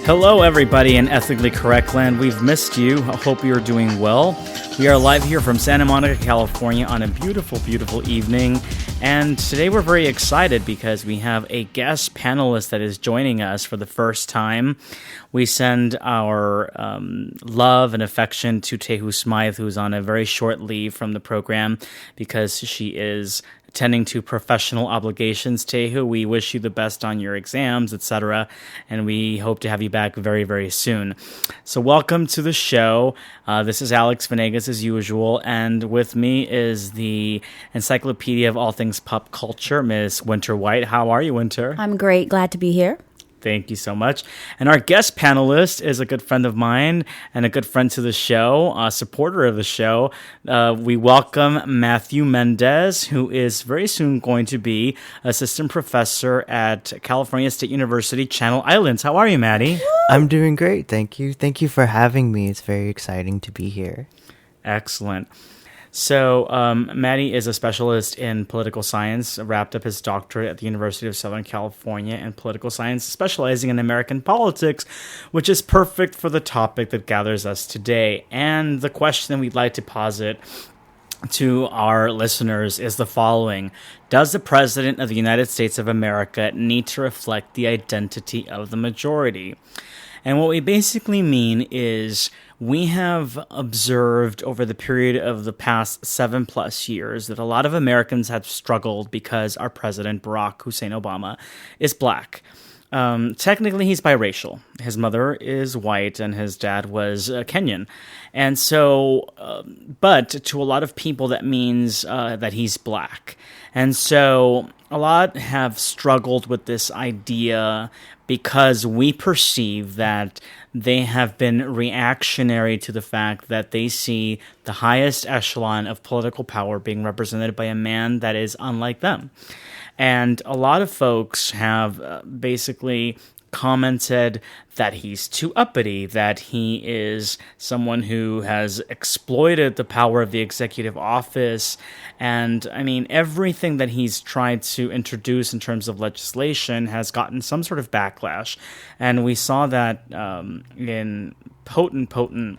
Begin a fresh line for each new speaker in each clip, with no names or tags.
Hello, everybody in Ethnically Correct Land. We've missed you. I hope you're doing well. We are live here from Santa Monica, California on a beautiful, beautiful evening. And today we're very excited because we have a guest panelist that is joining us for the first time. We send our love and affection to Tehu Smythe, who's on a very short leave from the program because she is attending to professional obligations. Tehu, we wish you the best on your exams, etc., and we hope to have you back very, very soon. So welcome to the show. This is Alex Venegas as usual, and with me is the encyclopedia of all things pop culture, Ms. Winter White. How are you, Winter?
I'm great. Glad to be here.
Thank you so much. And our guest panelist is a good friend of mine and a good friend to the show, a supporter of the show. We welcome Matthew Mendez, who is very soon going to be assistant professor at California State University, Channel Islands. How are you, Maddie?
I'm doing great. Thank you. Thank you for having me. It's very exciting to be here.
Excellent. So, Maddie is a specialist in political science, wrapped up his doctorate at the University of Southern California in political science, specializing in American politics, which is perfect for the topic that gathers us today. And the question we'd like to posit to our listeners is the following. Does the President of the United States of America need to reflect the identity of the majority? And what we basically mean is we have observed over the period of the past 7+ years that a lot of Americans have struggled because our president, Barack Hussein Obama, is black. Technically, he's biracial. His mother is white and his dad was Kenyan. And so, but to a lot of people, that means that he's black. And so a lot have struggled with this idea because we perceive that they have been reactionary to the fact that they see the highest echelon of political power being represented by a man that is unlike them. And a lot of folks have basically commented that he's too uppity, that he is someone who has exploited the power of the executive office. And I mean, everything that he's tried to introduce in terms of legislation has gotten some sort of backlash. And we saw that in potent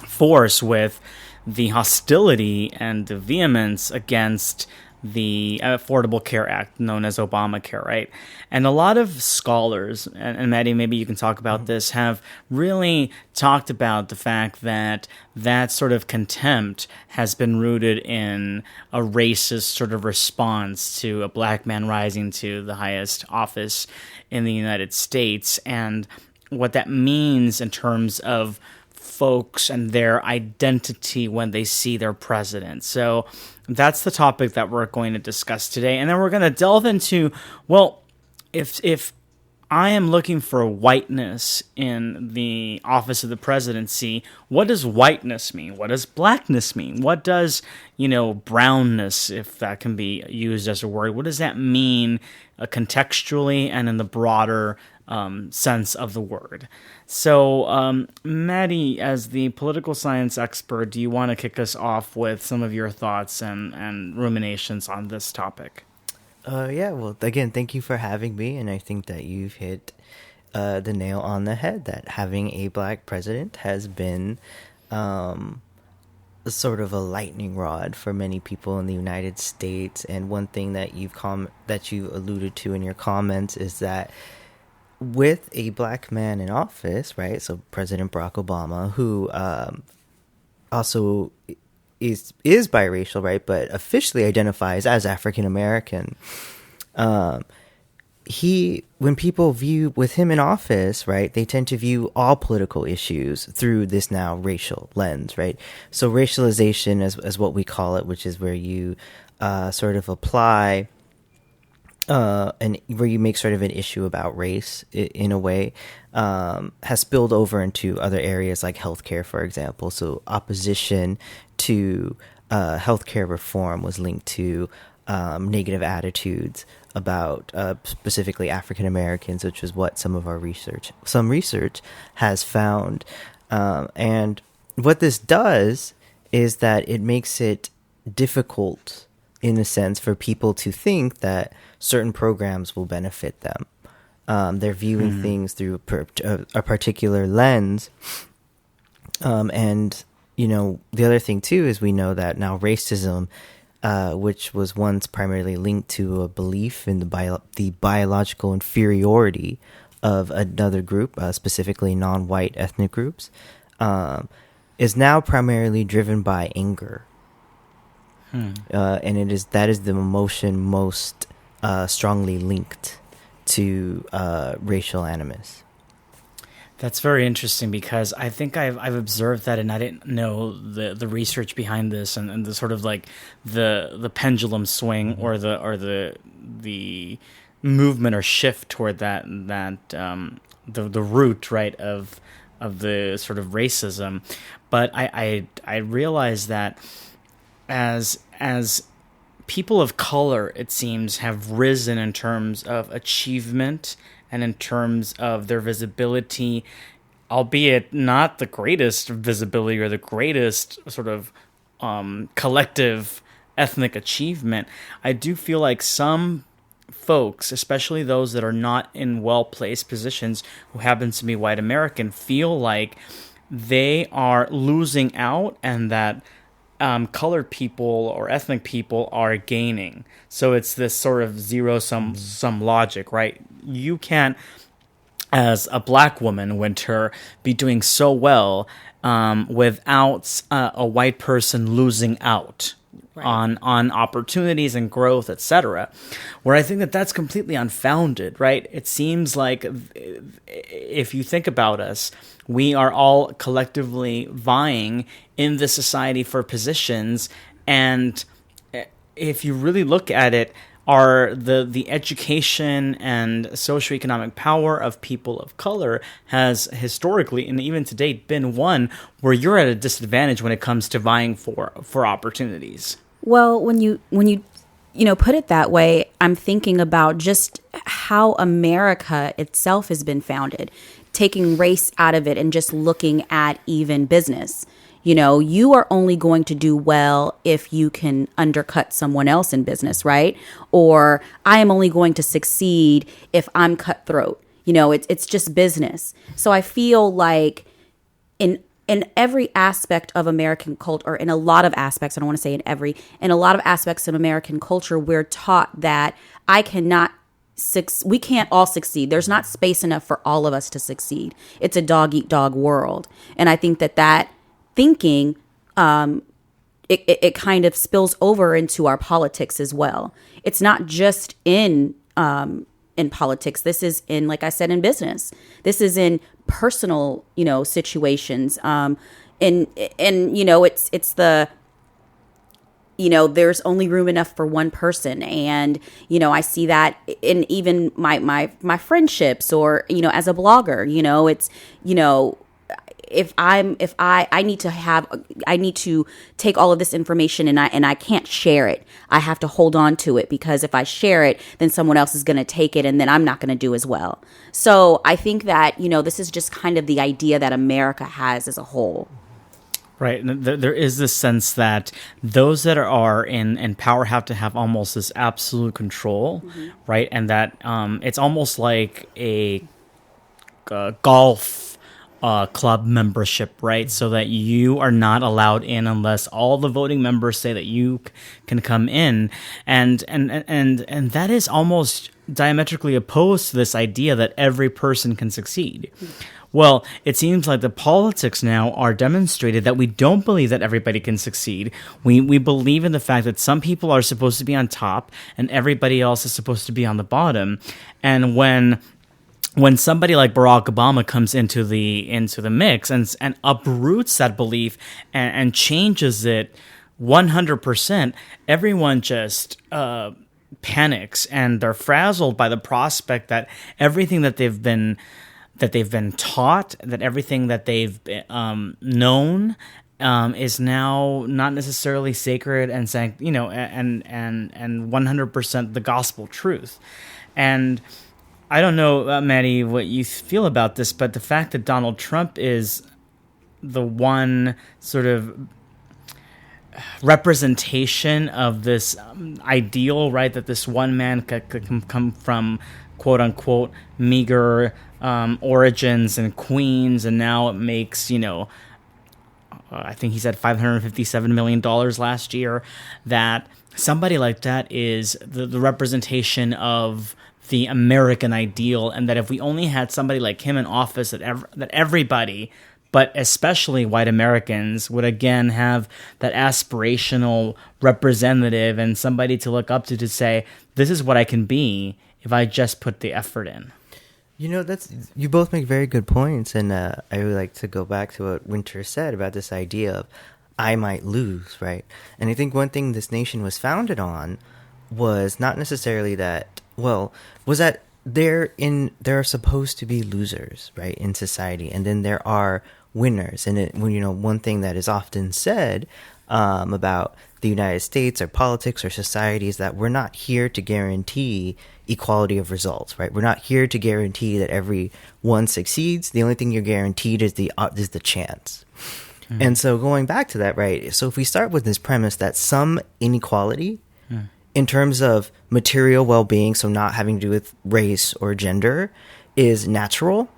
force with the hostility and the vehemence against the Affordable Care Act, known as Obamacare, right? And a lot of scholars, and Maddie, maybe you can talk about this, have really talked about the fact that that sort of contempt has been rooted in a racist sort of response to a black man rising to the highest office in the United States, and what that means in terms of folks and their identity when they see their president. So that's the topic that we're going to discuss today. And then we're going to delve into, well, if I am looking for whiteness in the office of the presidency, what does whiteness mean? What does blackness mean? What does, brownness, if that can be used as a word, what does that mean contextually and in the broader sense of the word? So, Maddie, as the political science expert, do you want to kick us off with some of your thoughts and ruminations on this topic?
Yeah, well, again, thank you for having me, and I think that you've hit the nail on the head, that having a black president has been sort of a lightning rod for many people in the United States. And one thing that you alluded to in your comments is that with a black man in office, right, so President Barack Obama, who also is biracial, right, but officially identifies as African American, when people view with him in office, right, they tend to view all political issues through this now racial lens, right? So racialization, as what we call it, which is where you sort of apply and where you make sort of an issue about race in a way, has spilled over into other areas like healthcare, for example. So opposition to healthcare reform was linked to negative attitudes about specifically African Americans, which is what some research has found. And what this does is that it makes it difficult, in a sense, for people to think that certain programs will benefit them. They're viewing things through a particular lens. And, the other thing, too, is we know that now racism, which was once primarily linked to a belief in the biological inferiority of another group, specifically non-white ethnic groups, is now primarily driven by anger. And that is the emotion most strongly linked to racial animus.
That's very interesting, because I think I've observed that, and I didn't know the research behind this, and the sort of like the pendulum swing, or the movement or shift toward that the root, right, of the sort of racism. But I realize that as people of color, it seems, have risen in terms of achievement and in terms of their visibility, albeit not the greatest visibility or the greatest sort of collective ethnic achievement. I do feel like some folks, especially those that are not in well-placed positions, who happen to be white American, feel like they are losing out, and that colored people or ethnic people are gaining. So it's this sort of zero-sum logic, right? You can't, as a black woman, Winter, be doing so well without a white person losing out. Right. on opportunities and growth, etc., where I think that that's completely unfounded, right? It seems like, if you think about us, we are all collectively vying in this society for positions, and if you really look at it, are the education and socioeconomic power of people of color has historically, and even to date, been one where you're at a disadvantage when it comes to vying for opportunities.
Well, when you put it that way, I'm thinking about just how America itself has been founded, taking race out of it and just looking at even business. You are only going to do well if you can undercut someone else in business, right? Or I am only going to succeed if I'm cutthroat. It's just business. So I feel like in every aspect of American culture, or in a lot of aspects, I don't want to say in a lot of aspects of American culture, we're taught that we can't all succeed. There's not space enough for all of us to succeed. It's a dog-eat-dog world. And I think that thinking, it kind of spills over into our politics as well. It's not just in politics. This is in, like I said, in business. This is in personal, situations. And it's the, there's only room enough for one person. And, I see that in even my friendships, or, as a blogger, it's, I need to take all of this information and I can't share it. I have to hold on to it, because if I share it, then someone else is going to take it, and then I'm not going to do as well. So I think that, this is just kind of the idea that America has as a whole.
Right. There is this sense that those that are in power have to have almost this absolute control, right? And that it's almost like a golf club membership, right? So that you are not allowed in unless all the voting members say that you can come in, and that is almost diametrically opposed to this idea that every person can succeed. Well, it seems like the politics now are demonstrated that we don't believe that everybody can succeed. We believe in the fact that some people are supposed to be on top and everybody else is supposed to be on the bottom, and when somebody like Barack Obama comes into the mix and uproots that belief and changes it 100%, everyone just panics, and they're frazzled by the prospect that everything that they've been taught, that everything that they've known is now not necessarily sacred and saying, and 100% the gospel truth. And I don't know, Maddie, what you feel about this, but the fact that Donald Trump is the one sort of representation of this ideal, right, that this one man could come from quote unquote meager origins in Queens, and now it makes, I think he said $557 million last year, that somebody like that is the representation of the American ideal, and that if we only had somebody like him in office, that everybody, but especially white Americans, would again have that aspirational representative and somebody to look up to say, this is what I can be if I just put the effort in.
You both make very good points, and I would like to go back to what Winter said about this idea of I might lose, right? And I think one thing this nation was founded on was not necessarily that, was that there are supposed to be losers, right, in society, and then there are winners. And one thing that is often said about the United States or politics or society is that we're not here to guarantee equality of results, right? We're not here to guarantee that everyone succeeds. The only thing you're guaranteed is the chance. Mm-hmm. And so going back to that, right? So if we start with this premise that some inequality in terms of material well-being, so not having to do with race or gender, is natural,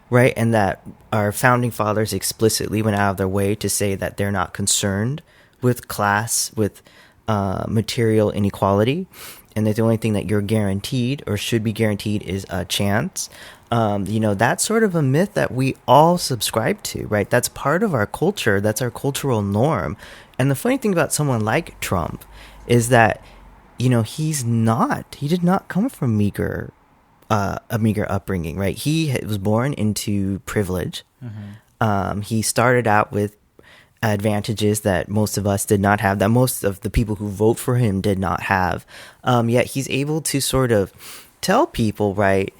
right? And that our founding fathers explicitly went out of their way to say that they're not concerned with class, with material inequality, and that the only thing that you're guaranteed or should be guaranteed is a chance. That's sort of a myth that we all subscribe to, right? That's part of our culture. That's our cultural norm. And the funny thing about someone like Trump is that, he did not come from a meager upbringing, right? He was born into privilege. Mm-hmm. He started out with advantages that most of us did not have, that most of the people who vote for him did not have. Yet he's able to sort of tell people, right,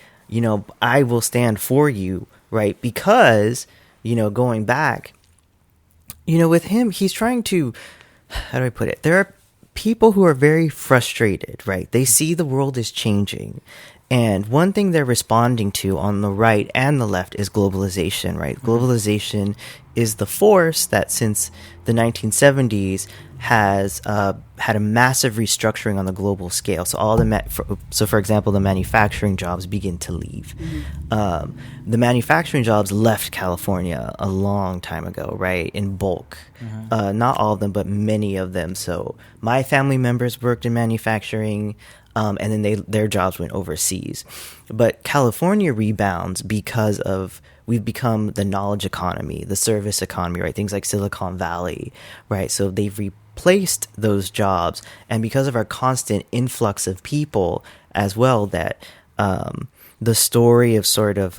I will stand for you, right? Because, going back, with him, he's trying to, how do I put it? There are people who are very frustrated, right? They see the world is changing. And one thing they're responding to on the right and the left is globalization, right? Globalization is the force that since the 1970s has had a massive restructuring on the global scale. So for example, the manufacturing jobs begin to leave. Mm-hmm. The manufacturing jobs left California a long time ago, right? In bulk. Mm-hmm. Not all of them, but many of them. So my family members worked in manufacturing. And then their jobs went overseas. But California rebounds because we've become the knowledge economy, the service economy, right? Things like Silicon Valley, right? So they've replaced those jobs. And because of our constant influx of people as well, that the story of sort of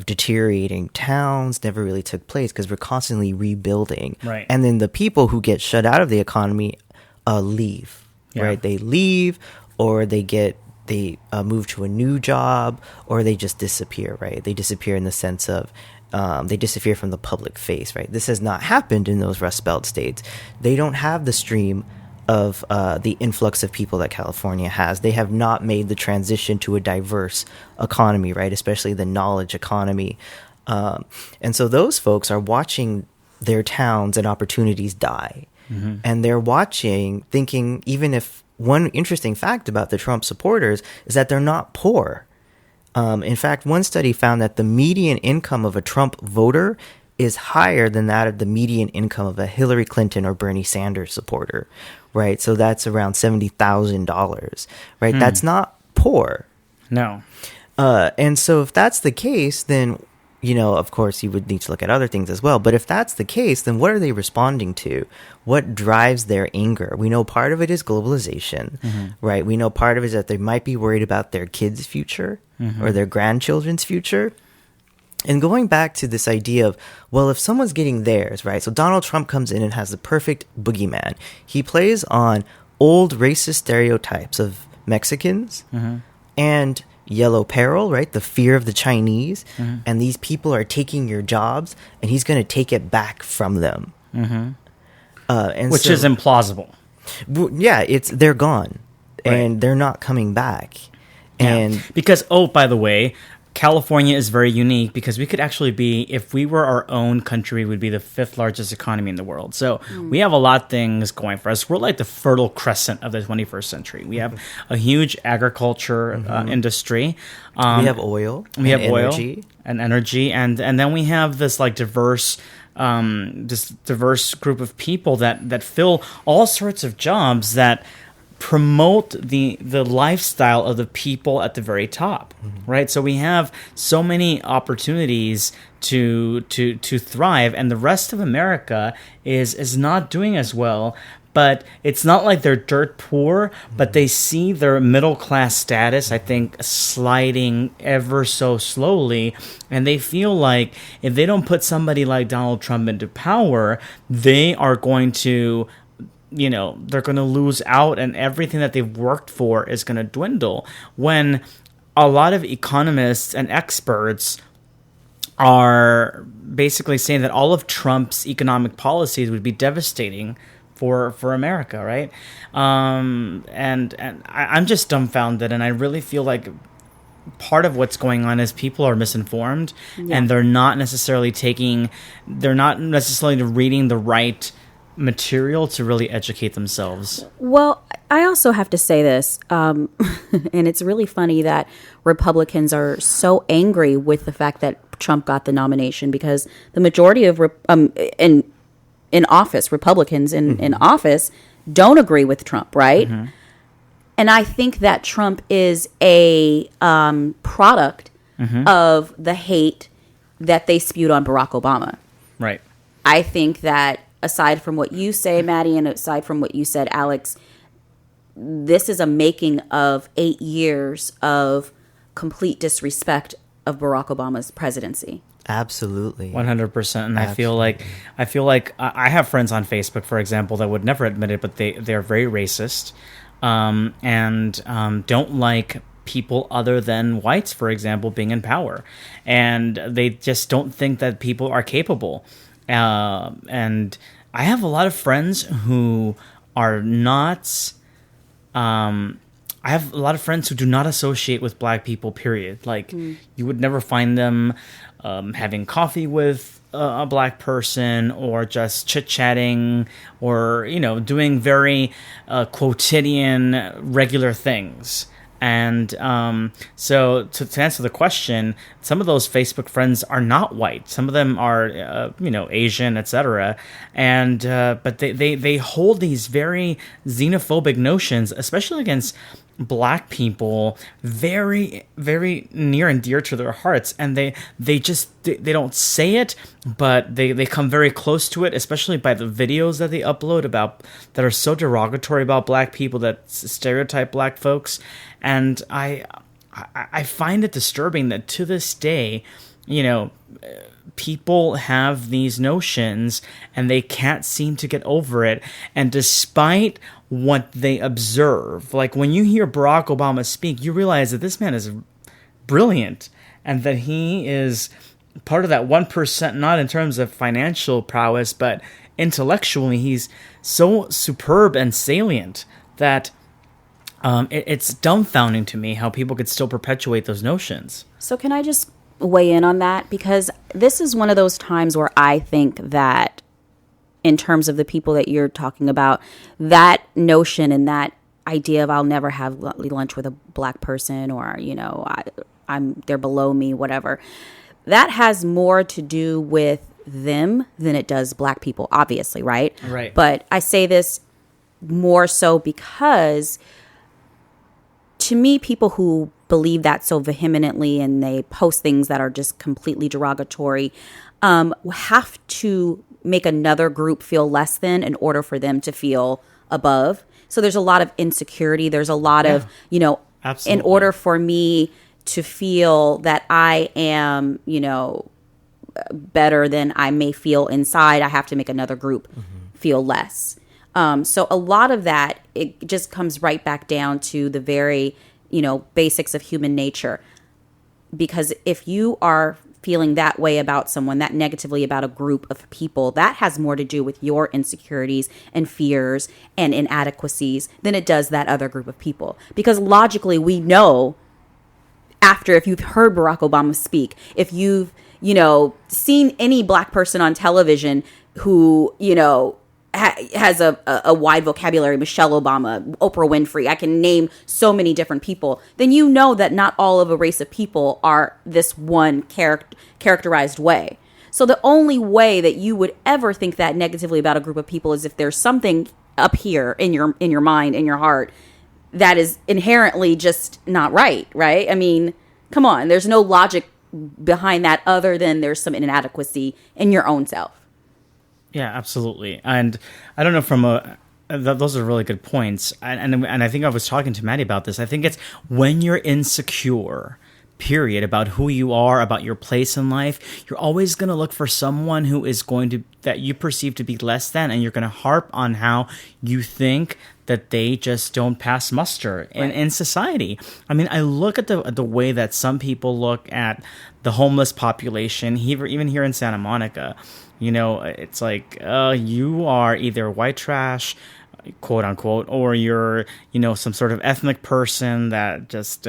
deteriorating towns never really took place because we're constantly rebuilding.
Right.
And then the people who get shut out of the economy leave. Yeah. Right, they leave, or they move to a new job, or they just disappear. Right, they disappear in the sense of they disappear from the public face. Right, this has not happened in those Rust Belt states. They don't have the stream of the influx of people that California has. They have not made the transition to a diverse economy. Right, especially the knowledge economy, and so those folks are watching their towns and opportunities die. Mm-hmm. And they're watching, thinking, even if one interesting fact about the Trump supporters is that they're not poor. In fact, one study found that the median income of a Trump voter is higher than that of the median income of a Hillary Clinton or Bernie Sanders supporter, right? So that's around $70,000, right? That's not poor.
No.
And so if that's the case, then of course, you would need to look at other things as well. But if that's the case, then what are they responding to? What drives their anger? We know part of it is globalization, mm-hmm. right? We know part of it is that they might be worried about their kids' future mm-hmm. or their grandchildren's future. And going back to this idea of, well, if someone's getting theirs, right? So Donald Trump comes in and has the perfect boogeyman. He plays on old racist stereotypes of Mexicans mm-hmm. and yellow peril, right? The fear of the Chinese. Mm-hmm. And these people are taking your jobs, and he's going to take it back from them. Mm-hmm.
Which is implausible.
Yeah, they're gone, right. And they're not coming back.
Yeah. And because, by the way, California is very unique because we could actually be, if we were our own country, we would be the 5th largest economy in the world. So we have a lot of things going for us. We're like the fertile crescent of the 21st century. We have a huge agriculture industry.
We have oil.
We have
energy.
oil and energy, and then we have this like diverse group of people that fill all sorts of jobs that promote the lifestyle of the people at the very top, right? So we have so many opportunities to thrive, and the rest of America is not doing as well. But it's not like they're dirt poor, but they see their middle class status, I think, sliding ever so slowly. And they feel like if they don't put somebody like Donald Trump into power, they are going to, they're going to lose out, and everything that they've worked for is going to dwindle. When a lot of economists and experts are basically saying that all of Trump's economic policies would be devastating for America, right? And I'm just dumbfounded, and I really feel like part of what's going on is people are misinformed, and they're not necessarily reading the right material to really educate themselves.
Well, I also have to say this, and it's really funny that Republicans are so angry with the fact that Trump got the nomination, because the majority of in office, Republicans in office don't agree with Trump, right? And I think that Trump is a product of the hate that they spewed on Barack Obama.
Right.
I think that aside from what you say, Maddie, and aside from what you said, Alex, this is a making of 8 years of complete disrespect of Barack Obama's presidency.
Absolutely.
100%. And I feel like I have friends on Facebook, for example, that would never admit it, but they're very racist, and don't like people other than whites, for example, being in power. And they just don't think that people are capable. And I have a lot of friends who are not, I have a lot of friends who do not associate with black people, period. Like, you would never find them having coffee with a black person, or just chit-chatting, or, doing very quotidian, regular things. And so to answer the question, some of those Facebook friends are not white. Some of them are, Asian, etc. And but they hold these very xenophobic notions, especially against black people, very, very near and dear to their hearts. And they don't say it, but they come very close to it, especially by the videos that they upload that are so derogatory about black people, that stereotype black folks. And I find it disturbing that to this day, people have these notions and they can't seem to get over it. And despite what they observe, like when you hear Barack Obama speak, you realize that this man is brilliant, and that he is part of that 1%, not in terms of financial prowess, but intellectually, he's so superb and salient that it's dumbfounding to me how people could still perpetuate those notions.
So can I just weigh in on that? Because this is one of those times where I think that in terms of the people that you're talking about, that notion and that idea of I'll never have lunch with a black person, or, they're below me, whatever, that has more to do with them than it does black people, obviously, right?
Right.
But I say this more so because, to me, people who believe that so vehemently and they post things that are just completely derogatory have to make another group feel less than in order for them to feel above. So there's a lot of insecurity. There's a lot of,
absolutely.
In order for me to feel that I am, better than I may feel inside, I have to make another group feel less. So a lot of that, it just comes right back down to the very, basics of human nature. Because if you are feeling that way about someone, that negatively about a group of people, that has more to do with your insecurities and fears and inadequacies than it does that other group of people. Because logically, we know if you've heard Barack Obama speak, if you've, seen any black person on television who, has a wide vocabulary, Michelle Obama, Oprah Winfrey, I can name so many different people, then you know that not all of a race of people are this one characterized way. So the only way that you would ever think that negatively about a group of people is if there's something up here in your mind, in your heart, that is inherently just not right? I mean, come on, there's no logic behind that other than there's some inadequacy in your own self.
Yeah, absolutely. And I don't know those are really good points. And I think I was talking to Maddie about this. I think it's when you're insecure, period, about who you are, about your place in life, you're always going to look for someone who is that you perceive to be less than, and you're going to harp on how you think that they just don't pass muster in society. I mean, I look at the way that some people look at the homeless population, even here in Santa Monica. It's like, you are either white trash, quote unquote, or you're, some sort of ethnic person that just,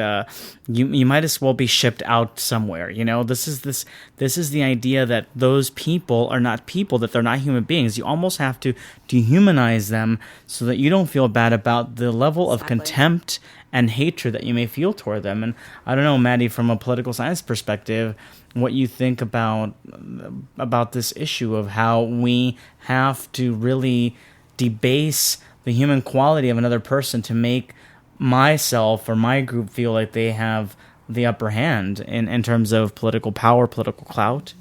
you might as well be shipped out somewhere. This is the idea that those people are not people, that they're not human beings. You almost have to dehumanize them so that you don't feel bad about the level of contempt and hatred that you may feel toward them. And I don't know, Maddie, from a political science perspective, what you think about this issue of how we have to really debase the human quality of another person to make myself or my group feel like they have the upper hand in terms of political power, political clout.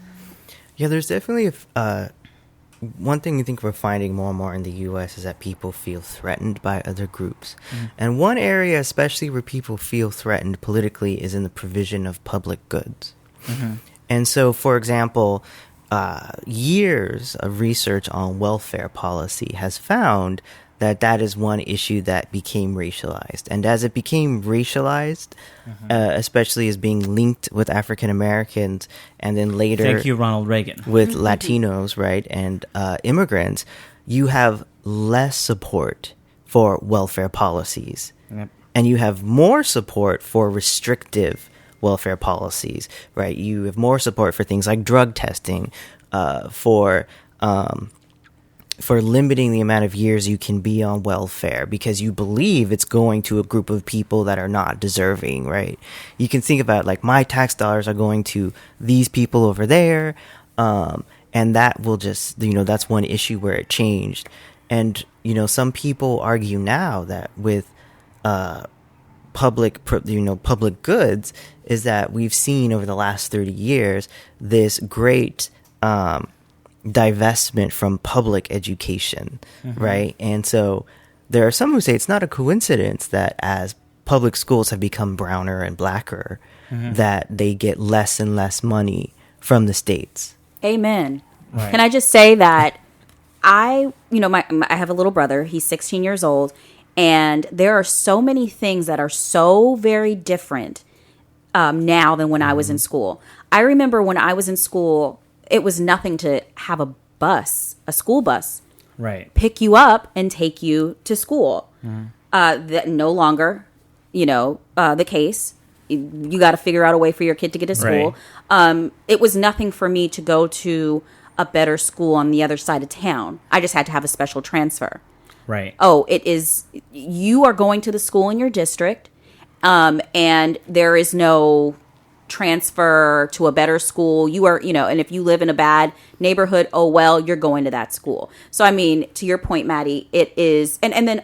Yeah, there's definitely one thing I think we're finding more and more in the U.S. is that people feel threatened by other groups. Mm-hmm. And one area especially where people feel threatened politically is in the provision of public goods. Mm-hmm. And so, for example, years of research on welfare policy has found that is one issue that became racialized. And as it became racialized, especially as being linked with African Americans, and then later...
Thank you, Ronald Reagan.
...with Latinos, right, and immigrants, you have less support for welfare policies. Yep. And you have more support for restrictive welfare policies, right? You have more support for things like drug testing, for limiting the amount of years you can be on welfare because you believe it's going to a group of people that are not deserving, right? You can think about like my tax dollars are going to these people over there, and that will just, that's one issue where it changed. And, some people argue now that with public goods is that we've seen over the last 30 years this great divestment from public education, right? And so there are some who say it's not a coincidence that as public schools have become browner and blacker, that they get less and less money from the states.
Amen. Right. Can I just say that I have a little brother. He's 16 years old. And there are so many things that are so very different now than when I was in school. I remember when I was in school, it was nothing to have a school bus,
right,
pick you up and take you to school. That no longer, the case. You got to figure out a way for your kid to get to school. Right. It was nothing for me to go to a better school on the other side of town. I just had to have a special transfer.
Right.
Oh, it is, you are going to the school in your district, and there is no transfer to a better school. You are, and if you live in a bad neighborhood, oh, well, you're going to that school. So, I mean, to your point, Maddie, it is, and then,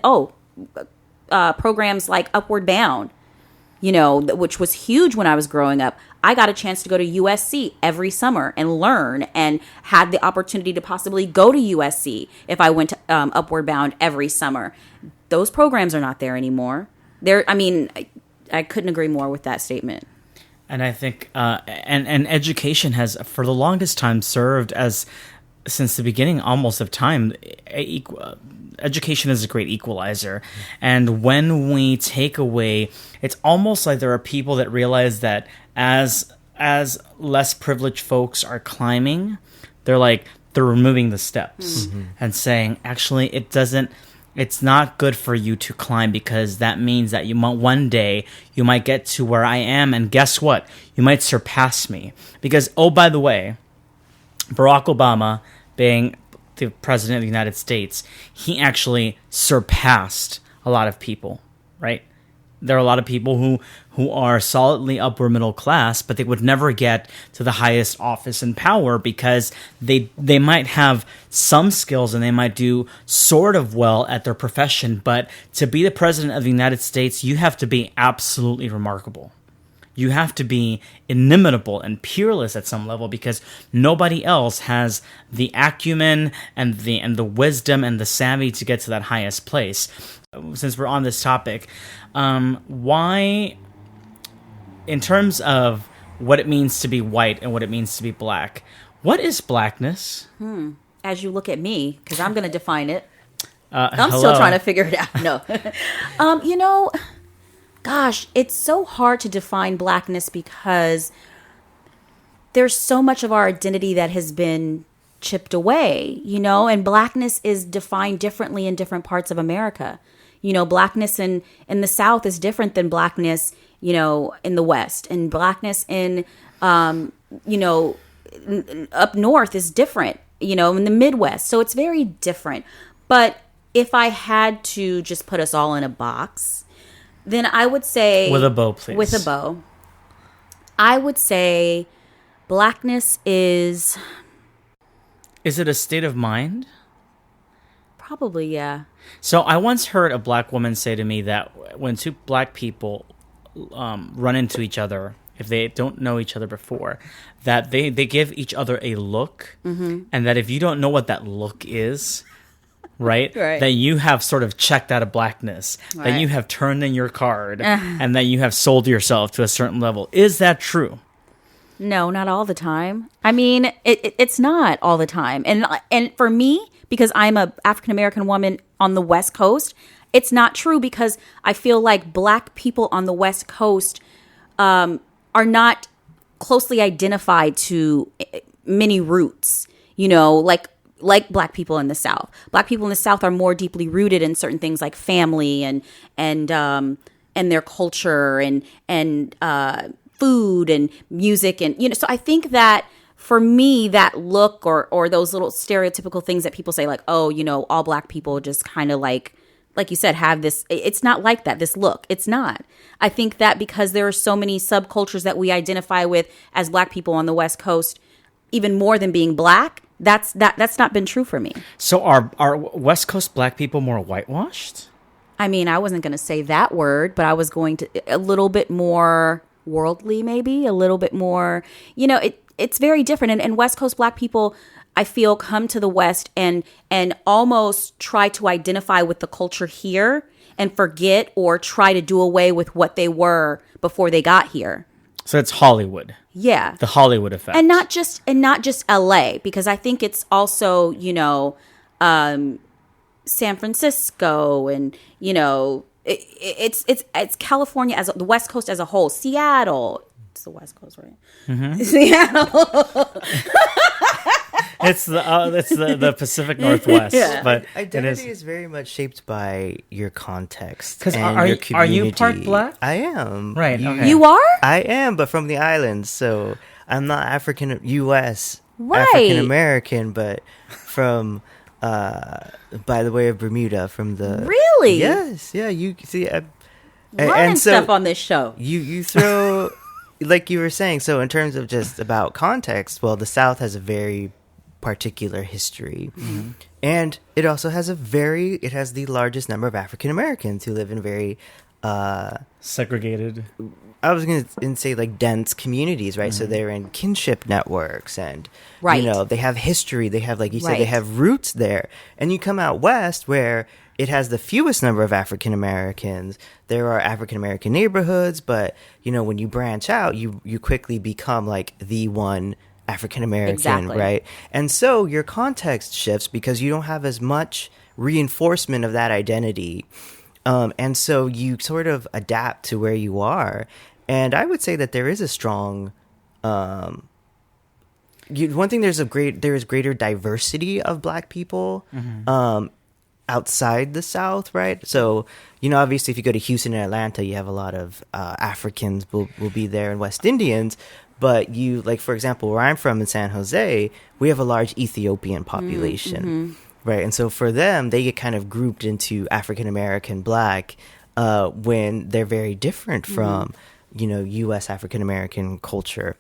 programs like Upward Bound, which was huge when I was growing up. I got a chance to go to USC every summer and learn, and had the opportunity to possibly go to USC if I went to Upward Bound every summer. Those programs are not there anymore. I couldn't agree more with that statement.
And I think, and education has, for the longest time, served as, since the beginning almost of time, education is a great equalizer. And when we take away, it's almost like there are people that realize that as less privileged folks are climbing, they're removing the steps and saying, actually, it doesn't, It's not good for you to climb, because that means that you might one day you might get to where I am, and guess what? You might surpass me. Because, oh, by the way, Barack Obama, being the president of the United States, he actually surpassed a lot of people, right? There are a lot of people who are solidly upper middle class, but they would never get to the highest office and power, because they might have some skills and they might do sort of well at their profession, but to be the president of the United States, you have to be absolutely remarkable. You have to be inimitable and peerless at some level, because nobody else has the acumen and the wisdom and the savvy to get to that highest place. Since we're on this topic, why, in terms of what it means to be white and what it means to be black, what is blackness?
As you look at me, because I'm going to define it. I'm
Hello.
still trying to figure it out. No. Gosh, it's so hard to define blackness, because there's so much of our identity that has been chipped away, and blackness is defined differently in different parts of America. Blackness in the South is different than blackness, in the West, and blackness in, up north is different, in the Midwest. So it's very different. But if I had to just put us all in a box, then I would say...
With a bow, please.
With a bow. I would say blackness is...
Is it a state of mind?
Probably, yeah.
So I once heard a black woman say to me that when two black people run into each other, if they don't know each other before, that they give each other a look, and that if you don't know what that look is, right, that you have sort of checked out of blackness, that you have turned in your card, and that you have sold yourself to a certain level. Is that true?
No, not all the time. I mean, it's not all the time. And for me, because I'm a African-American woman on the West Coast, it's not true, because I feel like black people on the West Coast are not closely identified to many roots, like black people in the South. Black people in the South are more deeply rooted in certain things like family and their culture and food and music, and so I think that for me, that look or those little stereotypical things that people say, like, oh, all black people just kind of like you said, have this. It's not like that. This look, it's not. I think that because there are so many subcultures that we identify with as black people on the West Coast, even more than being black, that's not been true for me.
So are West Coast black people more whitewashed?
I mean, I wasn't going to say that word, but I was going to a little bit more worldly, maybe a little bit more, it's very different. And West Coast black people, I feel, come to the West and almost try to identify with the culture here and forget or try to do away with what they were before they got here.
So it's Hollywood.
Yeah.
The Hollywood effect.
And not just LA, because I think it's also, San Francisco and, it's California as the West Coast as a whole. Seattle. It's the West Coast, right? Mm-hmm. Seattle.
It's the Pacific Northwest.
Yeah.
But
identity is very much shaped by your context.
Because
your
are
community.
you part black?
I am.
Right. Okay.
You are?
I am, but from the islands, so I'm not African U.S.
Right.
African American, but from by the way of Bermuda, from the
Really?
Yes, yeah. You see,
learning stuff on this show.
You throw like you were saying. So in terms of just about context, well, the South has a very particular history, and it also has it has the largest number of African Americans who live in very
segregated.
I was going to say like dense communities, right? So they're in kinship networks, and they have history. They have, like you said, they have roots there. And you come out west where it has the fewest number of African Americans. There are African American neighborhoods, but when you branch out, you quickly become like the one African American, right? And so your context shifts because you don't have as much reinforcement of that identity. And so you sort of adapt to where you are. And I would say that there is a strong, one thing, there is greater diversity of black people. outside the South, right? So, obviously if you go to Houston and Atlanta, you have a lot of Africans will be there and West Indians. But like, for example, where I'm from in San Jose, we have a large Ethiopian population, right? And so for them, they get kind of grouped into African American, Black, when they're very different from, U.S. African American culture.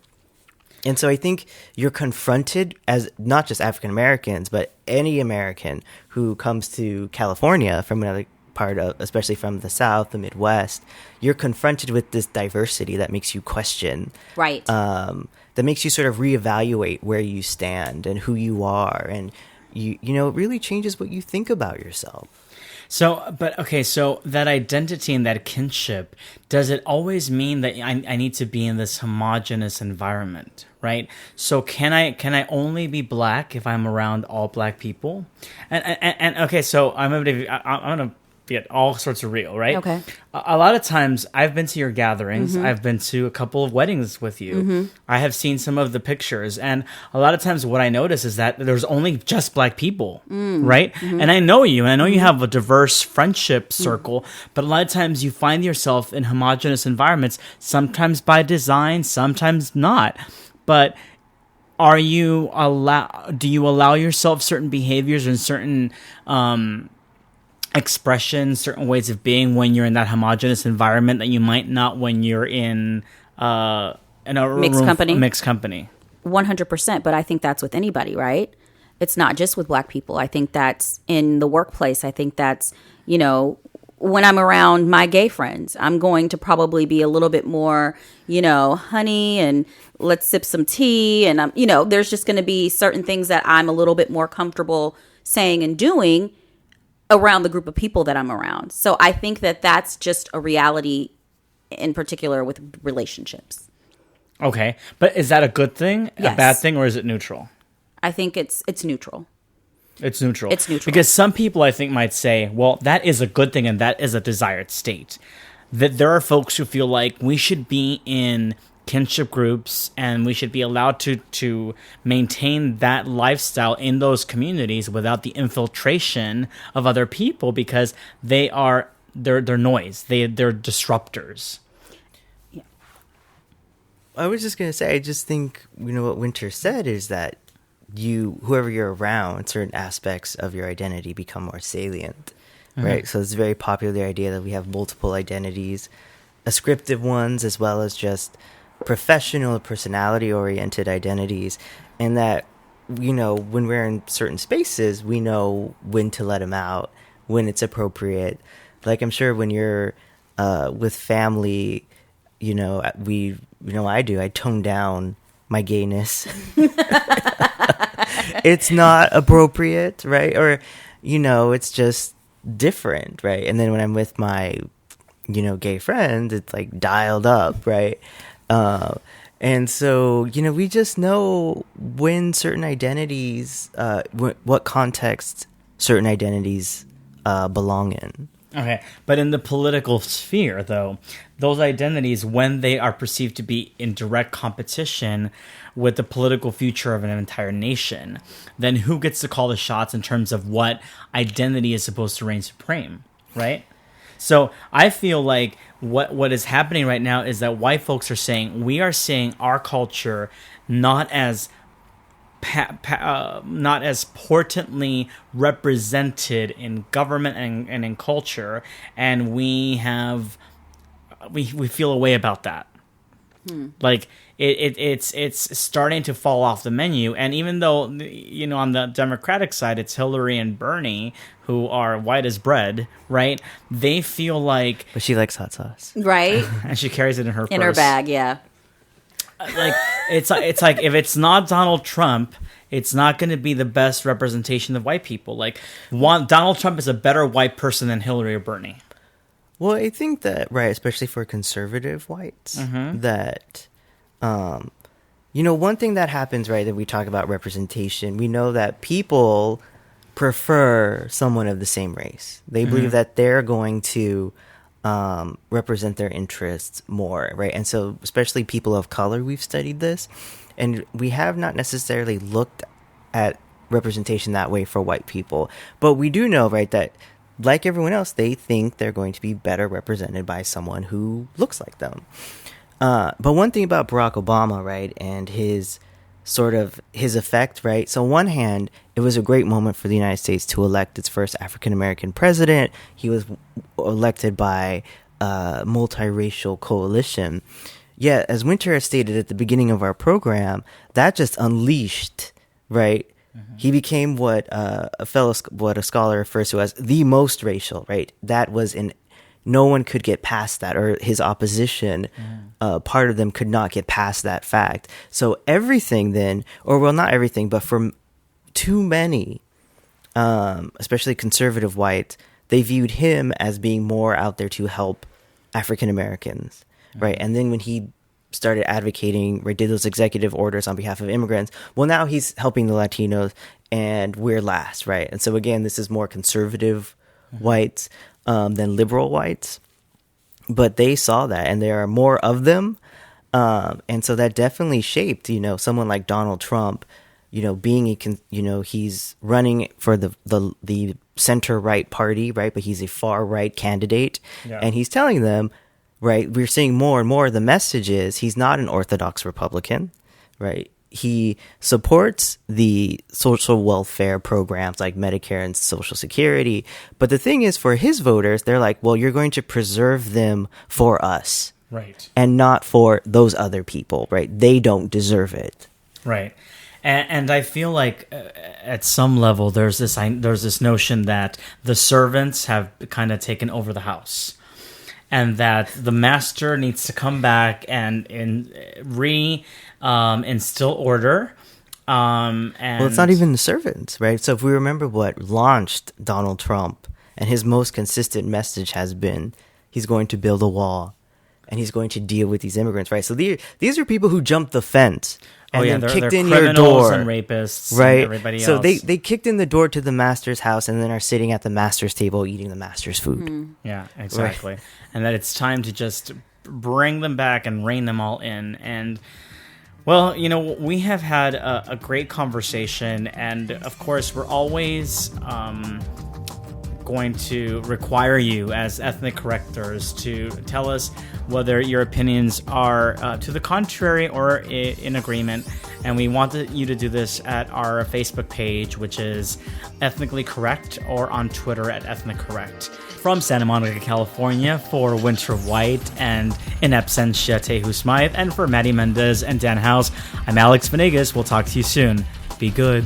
And so I think you're confronted as not just African Americans, but any American who comes to California from another part of, especially from the South, the Midwest, you're confronted with this diversity that makes you question.
Right.
That makes you sort of reevaluate where you stand and who you are. And, it really changes what you think about yourself.
So that identity and that kinship, does it always mean that I need to be in this homogenous environment, right? So can I only be Black if I'm around all Black people? And okay, so I'm gonna get all sorts of real, right?
Okay.
A lot of times I've been to your gatherings. I've been to a couple of weddings with you. I have seen some of the pictures, and a lot of times what I notice is that there's only just Black people, right? And I know you, and I know you have a diverse friendship circle, but a lot of times you find yourself in homogenous environments, sometimes by design, sometimes not. But do you allow yourself certain behaviors and certain expressions, certain ways of being when you're in that homogenous environment that you might not when you're in a
Mixed
company?
100%. But I think that's with anybody, right? It's not just with Black people. I think that's in the workplace. I think that's, when I'm around my gay friends, I'm going to probably be a little bit more, honey, and let's sip some tea. And there's just going to be certain things that I'm a little bit more comfortable saying and doing around the group of people that I'm around. So I think that that's just a reality in particular with relationships.
Okay. But is that a good thing,
Yes.
a bad thing, or is it neutral?
I think it's neutral.
It's neutral.
It's neutral.
Because some people, I think, might say, well, that is a good thing and that is a desired state. That there are folks who feel like we should be in kinship groups and we should be allowed to maintain that lifestyle in those communities without the infiltration of other people because they're noise. They're disruptors.
Yeah.
I was just going to say, I just think, what Winter said is that whoever you're around, certain aspects of your identity become more salient, right? So it's very popular, the idea that we have multiple identities, ascriptive ones, as well as just professional, personality-oriented identities, and that, when we're in certain spaces, we know when to let them out, when it's appropriate. Like, I'm sure when you're with family, I tone down my gayness. It's not appropriate, right? Or, it's just different, right? And then when I'm with my, gay friend, it's like dialed up, right? And so, we just know when certain identities, what context certain identities belong in.
Okay, but in the political sphere, though, those identities, when they are perceived to be in direct competition with the political future of an entire nation, then who gets to call the shots in terms of what identity is supposed to reign supreme, right? So I feel like what is happening right now is that white folks are saying, we are seeing our culture not as not as portently represented in government and in culture, and we feel a way about that. Like it's starting to fall off the menu, and even though on the Democratic side it's Hillary and Bernie who are white as bread, right? They feel like,
but she likes hot sauce,
right?
And she carries it in her
her bag, yeah.
Like it's like if it's not Donald Trump, it's not going to be the best representation of white people. Like Donald Trump is a better white person than Hillary or Bernie.
Well, I think that, right, especially for conservative whites, that, one thing that happens, right, that we talk about representation, we know that people prefer someone of the same race. They believe that they're going to represent their interests more, right? And so, especially people of color, we've studied this, and we have not necessarily looked at representation that way for white people. But we do know, right, that like everyone else, they think they're going to be better represented by someone who looks like them. But one thing about Barack Obama, right, and his effect, right? So on one hand, it was a great moment for the United States to elect its first African-American president. He was elected by a multiracial coalition. Yet, as Winter has stated at the beginning of our program, that just unleashed, right? Mm-hmm. He became what a scholar refers to as the most racial, right? That was no one could get past that, or his opposition, part of them could not get past that fact. So everything then, or well, not everything, but for too many, especially conservative whites, they viewed him as being more out there to help African Americans, right? And then when he started advocating, right, did those executive orders on behalf of immigrants, well, now he's helping the Latinos, and we're last, right? And so again, this is more conservative whites than liberal whites, but they saw that, and there are more of them, and so that definitely shaped, someone like Donald Trump, being he's running for the center right party, right, but he's a far right candidate, and he's telling them, right, we're seeing more and more of the messages. He's not an orthodox Republican, right? He supports the social welfare programs like Medicare and Social Security. But the thing is, for his voters, they're like, well, you're going to preserve them for us.
Right.
And not for those other people, right? They don't deserve it.
Right. And I feel like at some level there's this notion that the servants have kind of taken over the house, and that the master needs to come back and instill order. Well,
it's not even the servants, right? So if we remember what launched Donald Trump, and his most consistent message has been, he's going to build a wall, and he's going to deal with these immigrants, right? So these are people who jumped the fence. And then kicked in your door,
and rapists,
right?
And everybody else.
So they kicked in the door to the master's house, and then are sitting at the master's table eating the master's food.
Yeah, exactly. Right. And that it's time to just bring them back and rein them all in. And well, we have had a great conversation, and of course, we're always going to require you as ethnic correctors to tell us whether your opinions are to the contrary or in agreement. And we want you to do this at our Facebook page, which is Ethnically Correct, or on Twitter at Ethnic Correct. From Santa Monica, California, for Winter White and in absentia Tehu Smythe, and for Maddie Mendez and Dan House, I'm Alex Venegas. We'll talk to you soon. Be good.